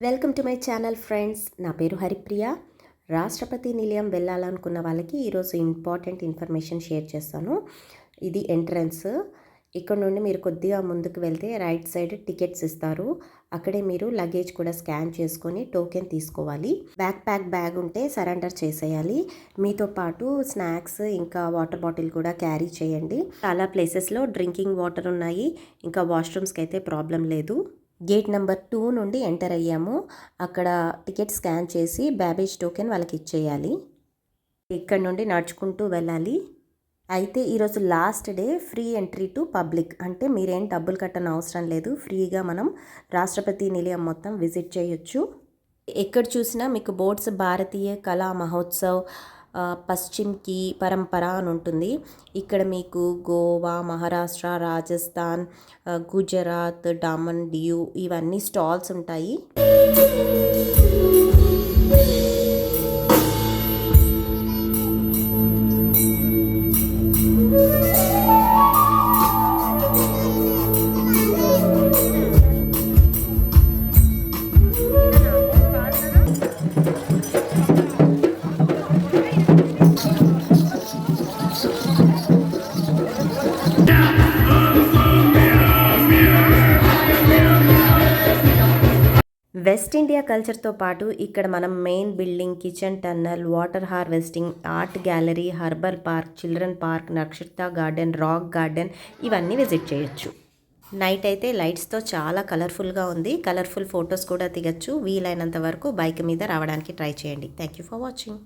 Welcome to my channel friends. నా పేరు హరిప్రియ. రాష్ట్రపతి నిలయం వెళ్ళాలనుకున్న వాళ్ళకి ఈరోజు ఇంపార్టెంట్ ఇన్ఫర్మేషన్ షేర్ చేస్తాను. ఇది ఎంట్రన్స్. ఇక్కడ నుండి మీరు కొద్దిగా ముందుకు వెళ్తే రైట్ సైడ్ టికెట్స్ ఇస్తారు. అక్కడే మీరు లగేజ్ కూడా స్కాన్ చేసుకొని టోకెన్ తీసుకోవాలి. బ్యాగ్ ఉంటే సరెండర్ చేసేయాలి. మీతో పాటు స్నాక్స్ ఇంకా వాటర్ బాటిల్ కూడా క్యారీ చేయండి. చాలా ప్లేసెస్లో డ్రింకింగ్ వాటర్ ఉన్నాయి. ఇంకా వాష్రూమ్స్కి అయితే ప్రాబ్లం లేదు. గేట్ నెంబర్ 2 నుండి ఎంటర్ అయ్యాము. అక్కడ టికెట్ స్కాన్ చేసి బ్యాబేజ్ టోకెన్ వాళ్ళకి ఇచ్చేయాలి. ఇక్కడ నుండి నడుచుకుంటూ వెళ్ళాలి. అయితే ఈరోజు last day free entry to public, అంటే మీరేం డబ్బులు కట్టని అవసరం లేదు. ఫ్రీగా మనం రాష్ట్రపతి నిలయం మొత్తం విజిట్ చేయొచ్చు. ఎక్కడ చూసినా మీకు బోర్డ్స్ భారతీయ కళా మహోత్సవ్, పశ్చిమ్ కి పరంపర అని ఉంటుంది. ఇక్కడ మీకు గోవా, మహారాష్ట్ర, రాజస్థాన్, గుజరాత్, డామన్ డియూ ఇవన్నీ స్టాల్స్ ఉంటాయి. వెస్ట్ ఇండియా కల్చర్తో పాటు ఇక్కడ మనం main building, kitchen tunnel, water harvesting, art gallery, herbal park, children park, నక్షత్ర గార్డెన్, రాక్ గార్డెన్ ఇవన్నీ విజిట్ చేయొచ్చు. నైట్ అయితే లైట్స్తో చాలా కలర్ఫుల్గా ఉంది. కలర్ఫుల్ ఫొటోస్ కూడా దిగచ్చు. వీలైనంత వరకు బైక్ మీద రావడానికి ట్రై చేయండి. Thank you for watching.